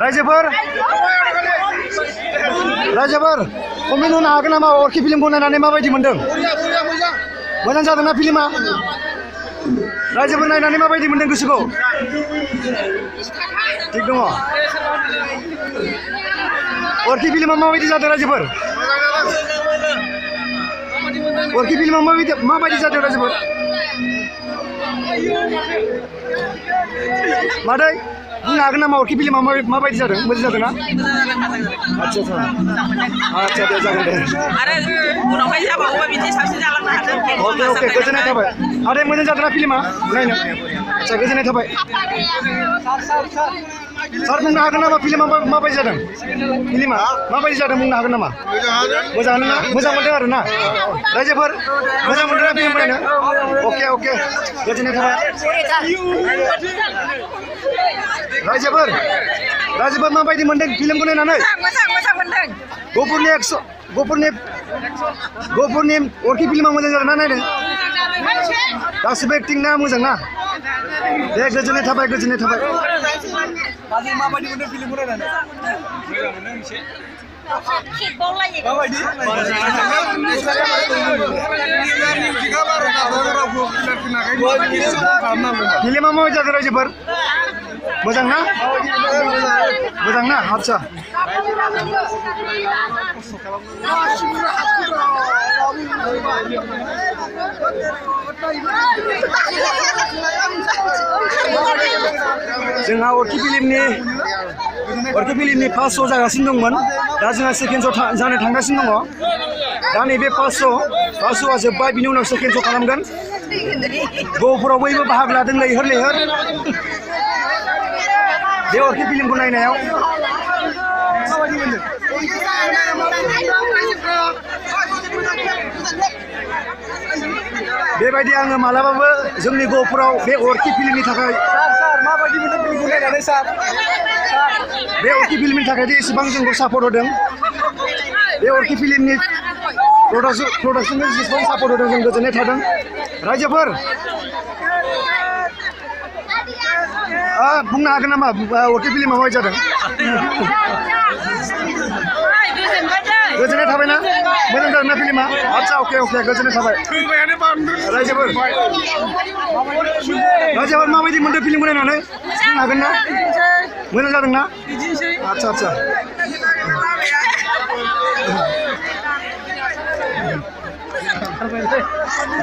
रायजोफोर कमेन्ट होनो हागोन नामा अरखि फिल्मखौ नायनानै माबायदि मोनदों? मोजां जादोंना फिल्मा? रायजोफोर नायनानै माबायदि मोनदों गोसोखौ? थिग दङ। अरखि फिल्मा माबायदि जादों रायजोफोर? अरखि फिल्मा माबायदि जादों रायजोफोर? मादै बुंनो हागोन नामा अरखि फिल्मा माबायदि जादों? मोजां जादों ना? आच्छा दे जागोन दे। आरो उनावहाय जाबावोबा बिदि साबसिन जालांनो हाथों। अके गोजोननाय थाबाय। आदै मोजां जादोंना फिल्मा नायनो? आच्छा गोजोननाय थाबाय। सार बुंनो हागोन नामा फिल्मा माबायदि जादों? फिल्मा माबायदि जादों बुंनो हागोन नामा? मोजाङानो ना? मोजां मोनदों आरो ना? रायजोफोर मोजां मोनदों ना फिल्म नायनो? अके गोजोननाय थाबाय। रायजोफोर माबायदि मोनदों फिल्मखौ नायनानै? मोजां मोनदों। गफुरनि अरखि फिल्मा मोजां जादों ना नायनो? गासिबो एक्टिं ना मोजां ना? दे गोजोननाय थाबाय। माबायदि मोनदों फिल्मखौ नायनानै? मोजां मोनदों एसे। फिल्मा माबायदि जादों रायजोफोर? मोजां ना? आच्छा। जोंहा अरखि फिल्मनि फार्स्ट श' जागासिनो दंमोन। दा जोंहा सेकेन्ड श' जानो थांगासिनो दङ। दा नैबे फार्स्ट श'आ जोब्बाय, बिनि उनाव सेकेन्ड श' खालामगोन। गफुराव बयबो बाहागो लादों लैहोर बे अरखि फिल्मखौ नायनायाव। बेबायदि आङो मालाबाबो जोंनि गफुराव बे अरखि फिल्मनि थाखाय माबायदि मोनदों फिल्मखौ नायनानै सार? बे अरखि फिल्मनि थाखाय एसेबां जोंखौ सापर्ट होदों। बे अरखि फिल्मनि प्रडाक्सननि जेसेबां सापर्ट होदों जों गोजोननाय थादों। रायजोफोर बुंनो हागोन नामा अरखि फिल्मा माबायदि जादों? गोजोननाय थाबायना? मोजां जादोंना फिल्मा? आच्छा अके गोजोननाय थाबाय। रायजोफोर माबायदि मोनदों फिल्मखौ नायनानै? बुंनो हागोन ना? मोजां जादों ना? आच्छा।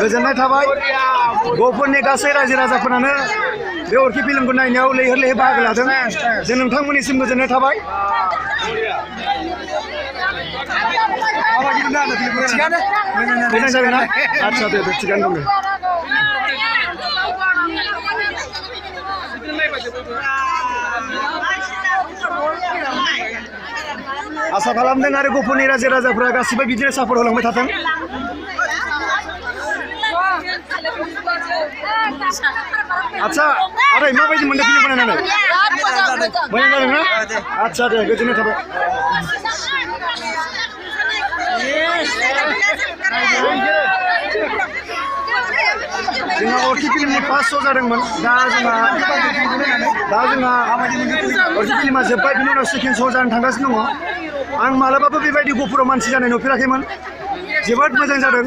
गोजोननाय थाबाय। गफुरनि गासै रायजो राजाफोरानो बे अरखि फिल्मखौ नायनायाव लैहोर बाहागो लादों। जों नोंथांमोननिसिम गोजोननाय थाबाय। मोजां जादों ना? आच्छा दे थिगानो दं। आसा खालामदों आरो गफुरनि रायजो राजाफ्रा गासिबो बिदिनो सापर्ट होलांबाय थाथों। आच्छा आदै माबायदि मोनदों फिल्मखौ नायनानै? मोजां जादों ना? आच्छा दे गोजोननाय थाबाय। जोंहा अरखि फिल्मनि फार्स्ट श' जादोंमोन। दा जोंहा अरखि फिल्मा जोब्बाय, बिनि उनाव सेकेन्ड श' जानो थांगासिनो दङ। आं मालाबाबो बेबायदि गफुराव मानसि जानाय नुफेराखैमोन। जोबोद मोजां जादों।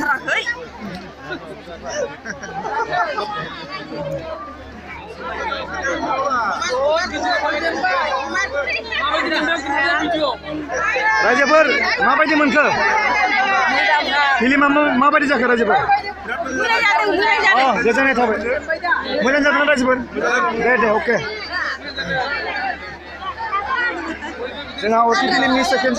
रायजोफोर माबायदि मोनखो? फिल्मा माबायदि जाखो रायजोफोर? गोजोननाय थाबाय। मोजां जादोंना रायजोफोर? दे अके। जोंहा अरखि फिल्मनि सेकेन्ड